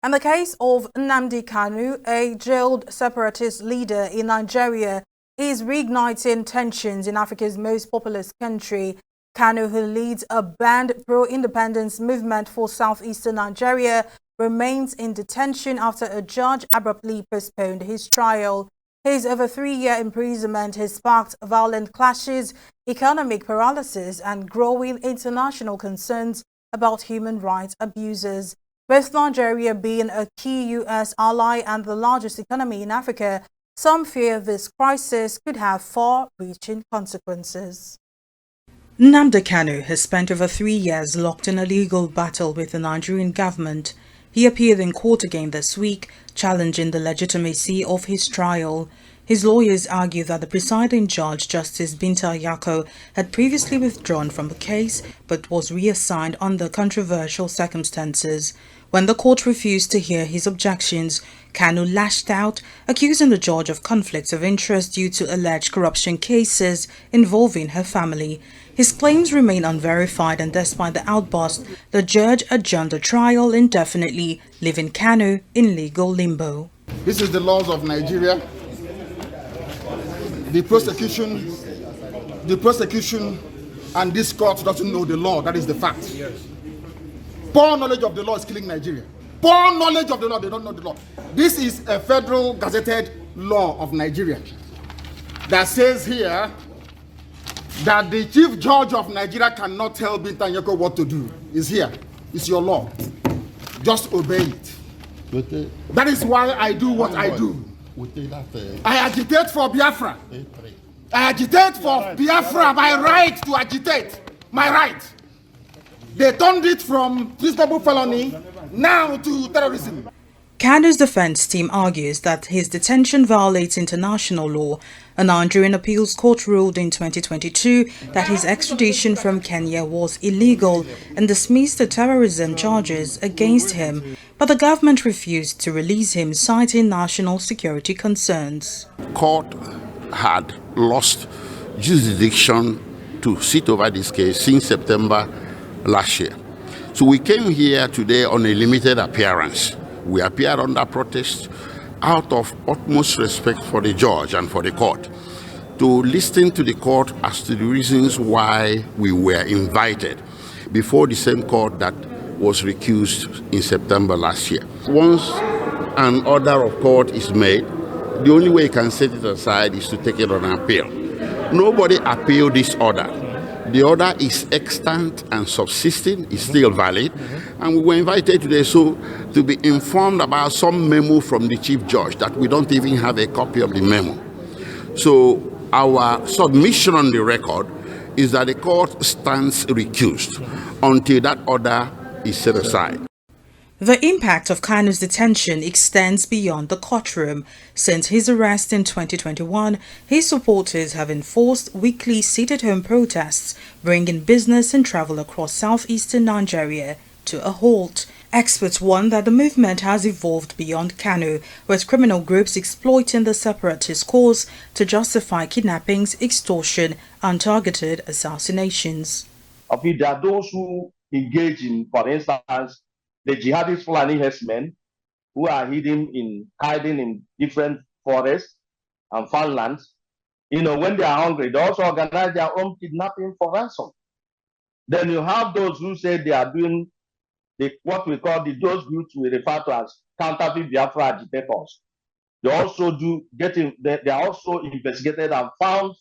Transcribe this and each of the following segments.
And the case of Nnamdi Kanu, a jailed separatist leader in Nigeria, is reigniting tensions in Africa's most populous country. Kanu, who leads a banned pro-independence movement for southeastern Nigeria, remains in detention after a judge abruptly postponed his trial. His over 3-year imprisonment has sparked violent clashes, economic paralysis, and growing international concerns about human rights abuses. With Nigeria being a key U.S. ally and the largest economy in Africa, some fear this crisis could have far-reaching consequences. Nnamdi Kanu has spent over 3 years locked in a legal battle with the Nigerian government. He appeared in court again this week, challenging the legitimacy of his trial. His lawyers argue that the presiding judge, Justice Binta Yako, had previously withdrawn from the case but was reassigned under controversial circumstances. When the court refused to hear his objections, Kanu lashed out, accusing the judge of conflicts of interest due to alleged corruption cases involving her family. His claims remain unverified, and despite the outburst, the judge adjourned the trial indefinitely, leaving Kanu in legal limbo. This is the laws of Nigeria. The prosecution and this court doesn't know the law. That is the fact. Poor knowledge of the law is killing Nigeria. Poor knowledge of the law, they don't know the law. This is a federal gazetted law of Nigeria that says here that the chief judge of Nigeria cannot tell Binta Nyako what to do. It's here. It's your law. Just obey it. That is why I do what I do. I agitate for Biafra. I agitate for Biafra, my right to agitate. My right. They turned it from treasonable felony now to terrorism. Kanu's defense team argues that his detention violates international law. A Nigerian appeals court ruled in 2022 that his extradition from Kenya was illegal and dismissed the terrorism charges against him, but the government refused to release him, citing national security concerns. Court had lost jurisdiction to sit over this case since September last year. So we came here today on a limited appearance. We appeared under protest out of utmost respect for the judge and for the court, to listen to the court as to the reasons why we were invited before the same court that was recused in September last year. Once an order of court is made, the only way you can set it aside is to take it on appeal. Nobody appealed this order. The order is extant and subsisting, is still valid, and we were invited today to be informed about some memo from the chief judge that we don't even have a copy of the memo. So our submission on the record is that the court stands recused until that order is set aside. The impact of Kanu's detention extends beyond the courtroom. Since his arrest in 2021, his supporters have enforced weekly sit-at-home protests, bringing business and travel across southeastern Nigeria to a halt. Experts warn that the movement has evolved beyond Kanu, with criminal groups exploiting the separatist cause to justify kidnappings, extortion, and targeted assassinations. There are those who engage in, for instance, the jihadist Fulani herdsmen who are hiding in different forests and farmlands. When they are hungry, they also organize their own kidnapping for ransom. Then you have those who say they are doing what we call those groups we refer to as counterfeit Biafra agitators. They are also investigated and found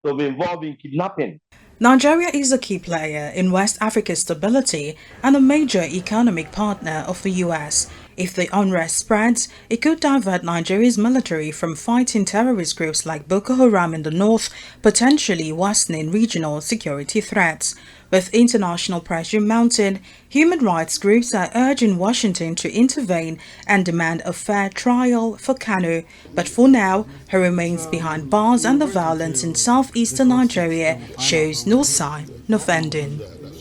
to be involved in kidnapping. Nigeria is a key player in West Africa's stability and a major economic partner of the U.S. If the unrest spreads, it could divert Nigeria's military from fighting terrorist groups like Boko Haram in the north, potentially worsening regional security threats. With international pressure mounting, human rights groups are urging Washington to intervene and demand a fair trial for Kanu. But for now, he remains behind bars, and the violence in southeastern Nigeria shows no sign of ending.